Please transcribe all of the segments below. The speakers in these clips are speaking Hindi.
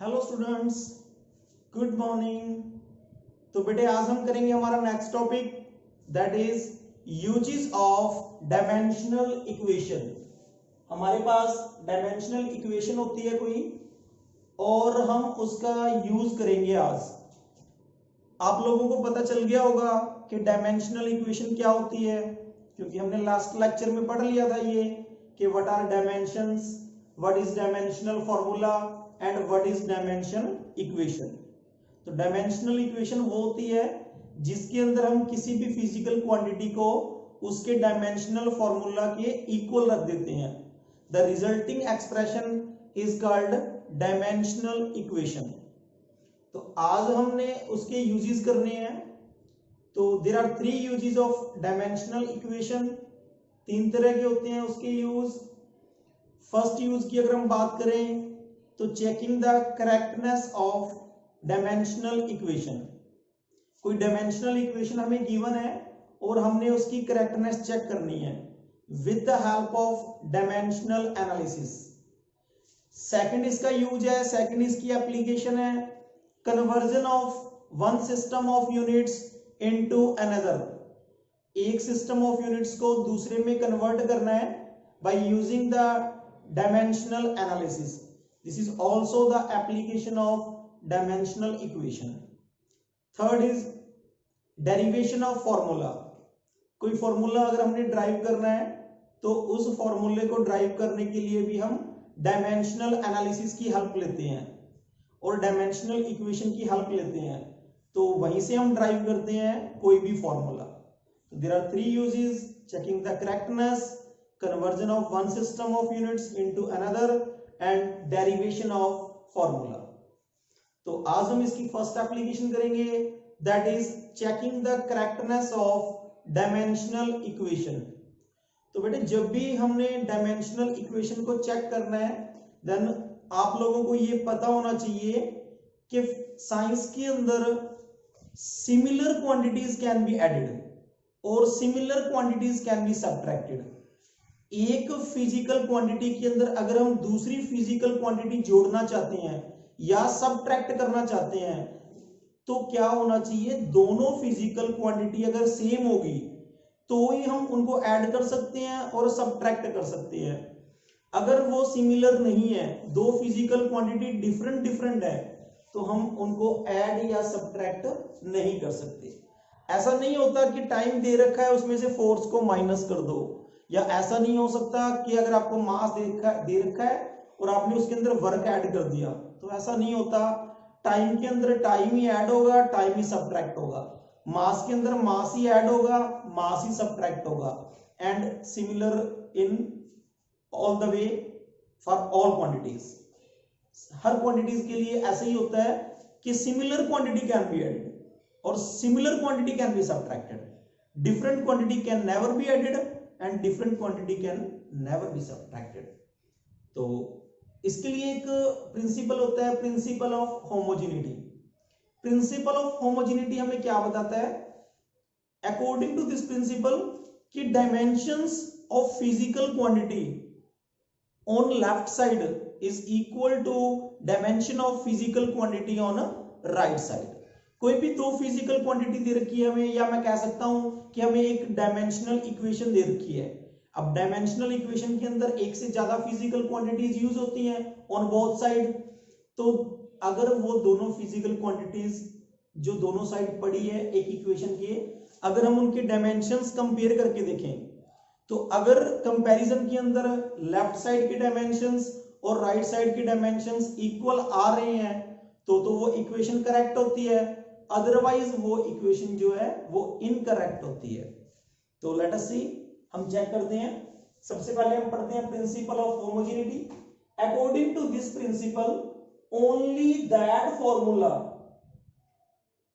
Hello students, good morning. तो बेटे आज हम करेंगे हमारा next topic that is uses of dimensional equation. हमारे पास डायमेंशनल इक्वेशन होती है कोई और हम उसका यूज करेंगे आज। आप लोगों को पता चल गया होगा कि डायमेंशनल इक्वेशन क्या होती है, क्योंकि हमने लास्ट लेक्चर में पढ़ लिया था ये कि what are dimensions, what is dimensional formula and what is dimension equation. तो डायमेंशनल इक्वेशन वो होती है जिसके अंदर हम किसी भी फिजिकल क्वांटिटी को उसके डायमेंशनल फॉर्मूला के इक्वल रख देते हैं। The resulting expression is called dimensional equation. तो आज हमने उसके यूजेस करने हैं। तो there are 3 uses of dimensional equation. 3 तरह के होते हैं उसके यूज। फर्स्ट यूज की अगर हम बात करें तो checking the correctness of dimensional equation. कोई डायमेंशनल इक्वेशन हमें गिवन है और हमने उसकी करेक्टनेस चेक करनी है with the help of dimensional analysis. Second इसका यूज है, सेकंड इसकी एप्लीकेशन है conversion of one system of units into another. एक सिस्टम ऑफ यूनिट्स को दूसरे में कन्वर्ट करना है by using the dimensional analysis. This is also the application of dimensional equation. Third is derivation of formula. कोई फॉर्मूला अगर हमने ड्राइव करना है तो उस फॉर्मूले को ड्राइव करने के लिए भी हम डायमेंशनल एनालिसिस की हेल्प लेते हैं और डायमेंशनल इक्वेशन की हेल्प लेते हैं। तो वहीं से हम ड्राइव करते हैं कोई भी फॉर्मूला। तो there are 3 uses: checking the correctness, conversion of one system of units into another and derivation of formula. तो आज हम इसकी फर्स्ट एप्लीकेशन करेंगे that is checking the correctness of dimensional equation. तो बेटे जब भी हमने डायमेंशनल इक्वेशन को चेक करना है देन आप लोगों को ये पता होना चाहिए कि साइंस के अंदर similar quantities can be added और similar quantities can be subtracted. एक फिजिकल क्वांटिटी के अंदर अगर हम दूसरी फिजिकल क्वांटिटी जोड़ना चाहते हैं या सब्ट्रैक्ट करना चाहते हैं तो क्या होना चाहिए, दोनों फिजिकल क्वांटिटी अगर सेम होगी तो ही हम उनको ऐड कर सकते हैं और सब्ट्रैक्ट कर सकते हैं। अगर वो सिमिलर नहीं है, दो फिजिकल क्वांटिटी डिफरेंट है, तो हम उनको ऐड या सब्ट्रैक्ट नहीं कर सकते। ऐसा नहीं होता कि टाइम दे रखा है उसमें से फोर्स को माइनस कर दो, या ऐसा नहीं हो सकता कि अगर आपको मास दे रखा है और आपने उसके अंदर वर्क ऐड कर दिया, तो ऐसा नहीं होता। टाइम के अंदर टाइम ही ऐड होगा, टाइम ही सब्ट्रैक्ट होगा। मास के अंदर मास ही ऐड होगा, मास ही सब्ट्रैक्ट होगा। And similar in all the way for all quantities. हर क्वांटिटीज के लिए ऐसा ही होता है कि similar quantity can be added और similar quantity can be subtracted. Different quantity can never be added and different quantity can never be subtracted. तो इसके लिए एक प्रिंसिपल होता है, principle of homogeneity. Principle of homogeneity हमें क्या बताता है? अकॉर्डिंग टू दिस प्रिंसिपल कि dimensions of physical quantity on left side is equal to dimension of physical quantity on right side. कोई भी दो फिजिकल क्वांटिटी दे रखी है हमें, या मैं कह सकता हूं कि हमें एक डायमेंशनल इक्वेशन दे रखी है। अब डायमेंशनल इक्वेशन के अंदर एक से ज्यादा फिजिकल क्वांटिटीज यूज होती हैं ऑन बोथ साइड। तो अगर वो दोनों फिजिकल क्वांटिटीज जो दोनों साइड पड़ी है एक इक्वेशन के, अगर हम उनके डायमेंशंस कंपेयर करके देखें तो अगर कंपैरिजन के अंदर लेफ्ट साइड के डायमेंशंस और राइट साइड के डायमेंशंस इक्वल आ रहे हैं तो वो इक्वेशन करेक्ट होती है, अदरवाइज वो इक्वेशन जो है वो इनकरेक्ट होती है। तो लेट अस सी, हम चेक करते हैं। सबसे पहले हम पढ़ते हैं principle of homogeneity. According to this principle only that formula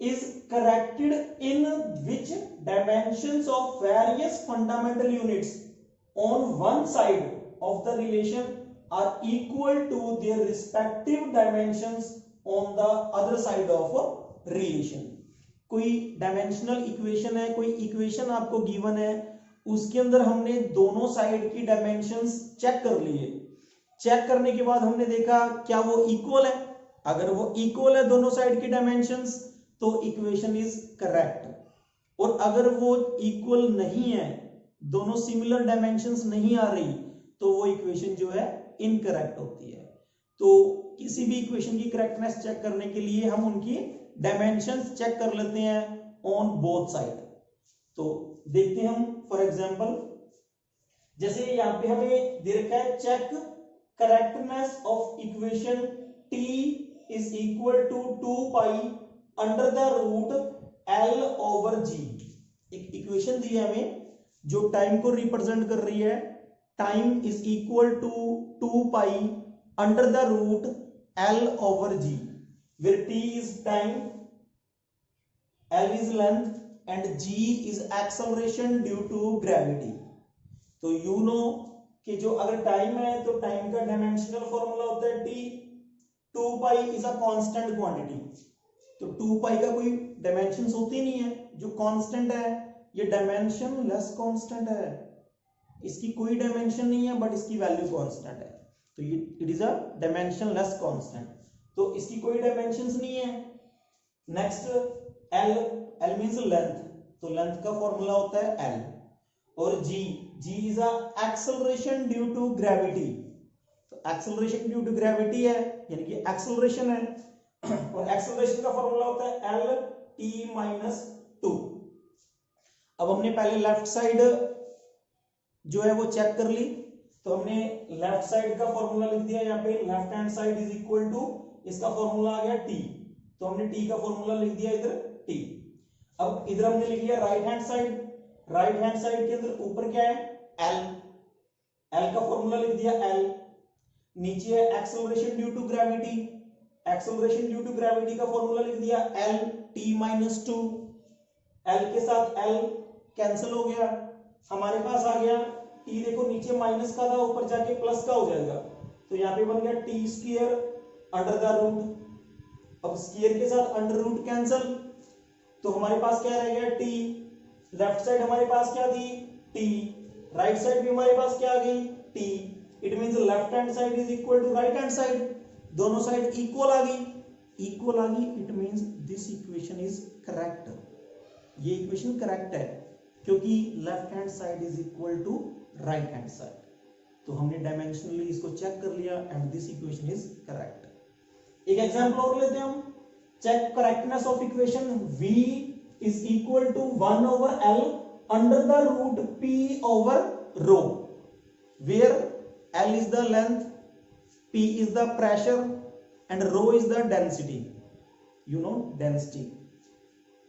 is corrected in which dimensions of various fundamental units on one side of the relation are equal to their respective dimensions on the other side of relation. कोई डायमेंशनल इक्वेशन है, कोई इक्वेशन आपको गिवन है, उसके अंदर हमने दोनों साइड की डायमेंशंस चेक कर लिए। चेक करने के बाद हमने देखा क्या वो इक्वल है, अगर वो इक्वल है दोनों साइड की डायमेंशंस तो इक्वेशन इज करेक्ट, और अगर वो इक्वल नहीं है, दोनों सिमिलर डायमेंशंस नहीं आ रही, तो वो इक्वेशन जो है इनकरेक्ट होती है। तो किसी भी इक्वेशन की करेक्टनेस चेक करने के लिए हम उनकी डायमेंशंस चेक कर लेते हैं ऑन बोथ साइड। तो देखते हैं हम फॉर एग्जांपल, जैसे यहाँ पे हमें दे रखा है check correctness of equation t is equal to 2 pi under the root l over g। एक इक्वेशन दी है हमें जो टाइम को रिप्रेजेंट कर रही है, time is equal to 2 pi under the root l over g, where t is time, l is length and g is acceleration due to gravity। तो you know कि जो अगर टाइम है तो टाइम का डायमेंशनल फॉर्मूला होता है t, 2 pi is a constant quantity, तो 2 पाई का कोई डायमेंशंस होती नहीं है, जो कांस्टेंट है ये डायमेंशन लेस कांस्टेंट है, इसकी कोई डायमेंशन नहीं है बट इसकी वैल्यू कांस्टेंट है, तो ये it is a dimensionless constant, तो इसकी कोई डायमेंशंस नहीं है। नेक्स्ट l मींस लेंथ, तो लेंथ का फॉर्मूला होता है l, और g is a acceleration due to gravity, तो एक्सेलरेशन ड्यू टू ग्रेविटी है यानी कि एक्सेलरेशन है, और एक्सेलरेशन का फॉर्मूला होता है l t - 2। अब हमने पहले लेफ्ट साइड जो है वो चेक कर ली, तो हमने लेफ्ट साइड का फॉर्मूला लिख दिया यहाँ पे, left hand side is equal to, इसका फॉर्मूला आ गया t, तो हमने t का फॉर्मूला लिख दिया इधर t। अब इधर हमने लिख लिया right hand side, right hand side के अंदर ऊपर क्या है l का फॉर्मूला लिख दिया l, नीचे है acceleration due to gravity, acceleration due to gravity का फॉर्मूला लिख दिया l t - 2, l के साथ l कैंसिल हो गया, हमारे पास आ गया t, देखो नीचे माइनस का था ऊपर जाके प्लस का हो जाएगा, तो यहाँ पे बन गया t square under the root, अब स्क्वायर के साथ अंडर रूट कैंसिल, तो हमारे पास क्या रह गया t, लेफ्ट साइड हमारे पास क्या थी t, राइट साइड भी हमारे पास क्या आ गई t, it means left hand side is equal to right hand side, दोनों साइड इक्वल आ गई, इक्वल आ गई, it means this equation is correct, ये इक्वेशन करेक्ट है क्योंकि left hand side is equal to right hand side, तो हमने डायमेंशनली इसको चेक कर लिया and this equation is correct. एक एग्जांपल और लेते हैं हम, check correctness of equation v is equal to 1 over l under the root p over rho, where l is the length, p is the pressure and rho is the density, you know density,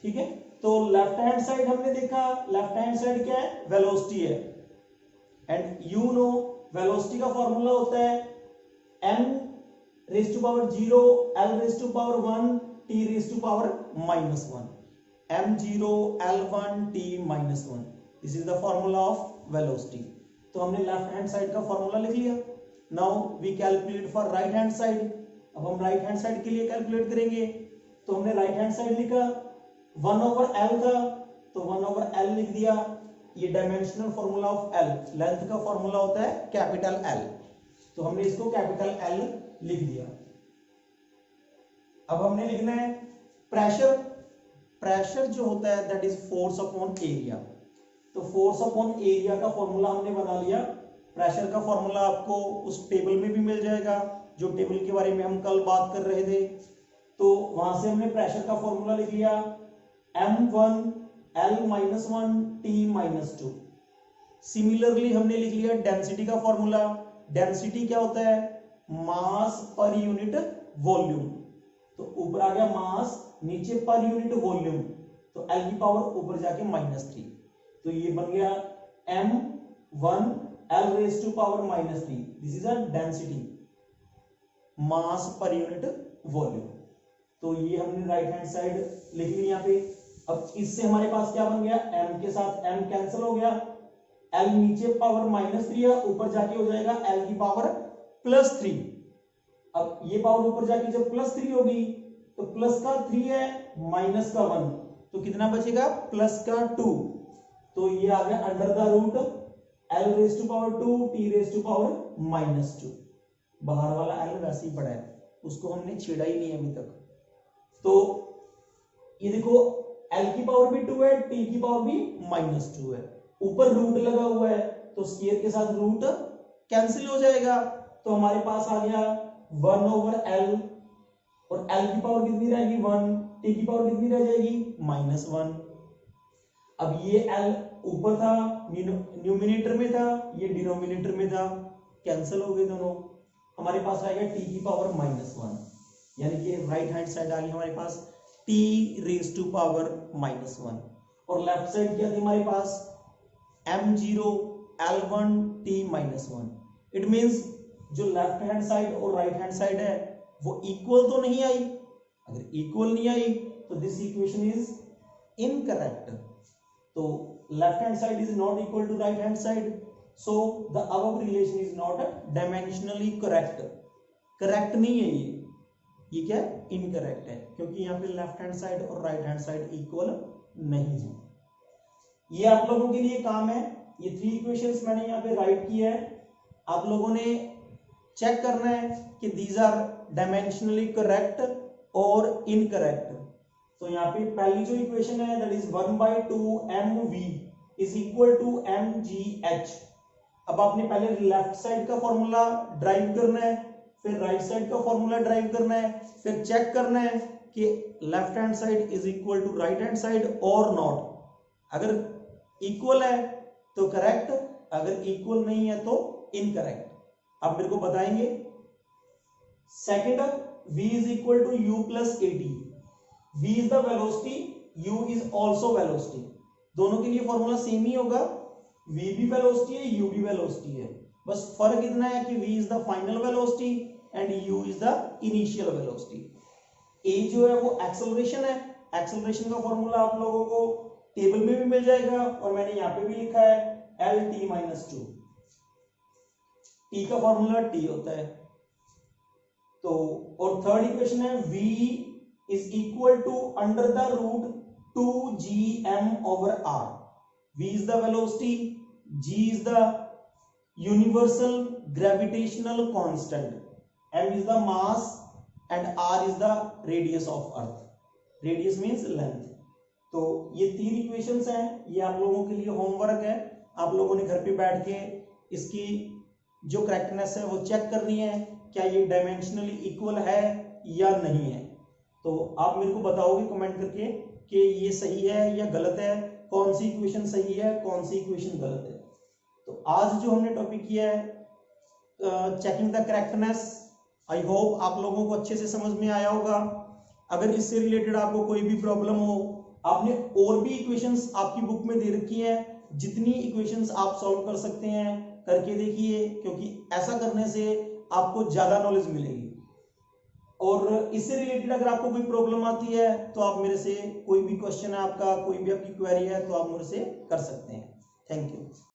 ठीक है। तो लेफ्ट हैंड साइड हमने देखा, लेफ्ट हैंड साइड क्या है वेलोसिटी है, एंड यू नो वेलोसिटी का फॉर्मूला होता है m raise to power 0 l raise to power 1 t raise to power -1, m0 l1 t -1, this is the formula of velocity. तो हमने लेफ्ट हैंड साइड का फॉर्मूला लिख लिया, now we calculate for right hand side, अब हम राइट हैंड साइड के लिए कैलकुलेट करेंगे, तो हमने राइट हैंड साइड लिखा 1 over l था, तो 1 over l लिख दिया, ये dimensional formula of l, length का फॉर्मूला होता है कैपिटल L, तो हमने इसको कैपिटल L लिख दिया। अब हमने लिखना है प्रेशर, प्रेशर जो होता है that is force upon area, तो फोर्स अपॉन एरिया का फॉर्मूला हमने बना लिया, प्रेशर का फॉर्मूला आपको उस टेबल में भी मिल जाएगा जो टेबल के बारे में हम कल बात कर रहे थे, तो वहां से हमने प्रेशर का फॉर्मूला लिख लिया m1 l-1 t-2। सिमिलरली हमने लिख लिया डेंसिटी का फॉर्मूला, डेंसिटी क्या होता है मास पर यूनिट वॉल्यूम, तो ऊपर आ गया मास, नीचे पर यूनिट वॉल्यूम, तो l की पावर ऊपर जाके -3, तो ये बन गया m1 l raise to power -3, this is a density mass per unit volume. तो ये हमने राइट हैंड साइड लिख ली यहाँ पे। अब इससे हमारे पास क्या बन गया, m के साथ m कैंसिल हो गया, l नीचे पावर -3 है, ऊपर जाके हो जाएगा l की पावर +3। अब ये पावर ऊपर जाके जब +3 होगी तो प्लस का 3 है माइनस का 1, तो कितना बचेगा प्लस का 2, तो ये आ गया under the root l raise to power 2 t raise to power -2, बाहर वाला l वैसे ही पड़ा है, उसको हमने छेड़ा ही नहीं अभी तक। तो ये देखो l की पावर भी 2 है, t की पावर भी -2 है, ऊपर रूट लगा हुआ है तो स्क्वायर के साथ रूट कैंसिल हो जाएगा, तो हमारे पास आ गया 1/l, और l की पावर कितनी रहेगी 1, t की पावर कितनी रह जाएगी -1। अब ये l ऊपर था, न्यूमिनेटर में था, ये डिनोमिनेटर में था, कैंसिल हो गए दोनों, हमारे पास आएगा t की पावर -1, यानी कि राइट हैंड साइड आ गई हमारे पास t रेज टू पावर -1, और लेफ्ट साइड क्या थी हमारे पास m0 l1 t -1। It means जो लेफ्ट हैंड साइड और राइट हैंड साइड है वो इक्वल तो नहीं आई, अगर इक्वल नहीं आई तो दिस इक्वेशन इज इनकरेक्ट। तो left hand side is not equal to right hand side, so the above relation is not dimensionally correct. Correct नहीं है ये क्या इनकरेक्ट है, क्योंकि यहाँ पे लेफ्ट हैंड साइड और राइट हैंड साइड इक्वल नहीं है। ये आप लोगों के लिए काम है, ये 3 इक्वेशंस मैंने यहाँ पे राइट किया है, आप लोगों ने चेक करना है कि दीज आर डायमेंशनली करेक्ट और इनकरेक्ट। तो यहाँ पे पहली जो इक्वेशन है that is 1/2 mv is equal to mgh। अब आपने पहले लेफ्ट साइड का फॉर्मूला ड्राइव करना है, फिर राइट साइड का फॉर्मूला ड्राइव करना है, फिर चेक करना है कि left hand side is equal to right hand side और नॉट। अगर इक्वल है तो करेक्ट, अगर इक्वल नहीं है तो इनकरेक्ट। आप मेरे को बताएंगे। Second, v is equal to u plus at। v is the velocity, u is also velocity, दोनों के लिए फॉर्मूला सेम ही होगा, v भी वेलोसिटी है, u भी वेलोसिटी है, बस फर्क इतना है कि v is the final velocity and u is the initial velocity. a जो है वो एक्सेलरेशन है, एक्सेलरेशन का फॉर्मूला आप लोगों को टेबल में भी मिल जाएगा और मैंने यहाँ पे भी लिखा है lt-2, t का फॉर्मूला t होता है। तो और थर्ड इक्वेशन है v is equal to under the root 2gm/r। v is the velocity, g is the universal gravitational constant, m is the mass and r is the radius of earth. Radius means length. तो ये 3 इक्वेशंस हैं, ये आप लोगों के लिए होमवर्क है, आप लोगों ने घर पे बैठ के इसकी जो करेक्टनेस है वो चेक करनी है, क्या ये डायमेंशनली इक्वल है या नहीं है। तो आप मेरे को बताओगे कमेंट करके कि ये सही है या गलत है, कौन सी इक्वेशन सही है, कौन सी इक्वेशन गलत है। तो आज जो हमने टॉपिक किया है checking the correctness, I hope आप लोगों को अच्छे से समझ में आया होगा। अगर इससे रिलेटेड आपको कोई भी प्रॉब्लम हो, आपने और भी इक्वेशंस आपकी बुक में दे रखी हैं, जितनी इक्वेशंस आप सॉल्व कर सकते हैं करके देखिए, क्योंकि ऐसा करने से आपको ज्यादा नॉलेज मिलेगी। और इससे रिलेटेड अगर आपको कोई प्रॉब्लम आती है तो आप मेरे से, कोई भी क्वेश्चन है आपका, कोई भी आपकी क्वेरी है तो आप मेरे से कर सकते हैं। Thank you.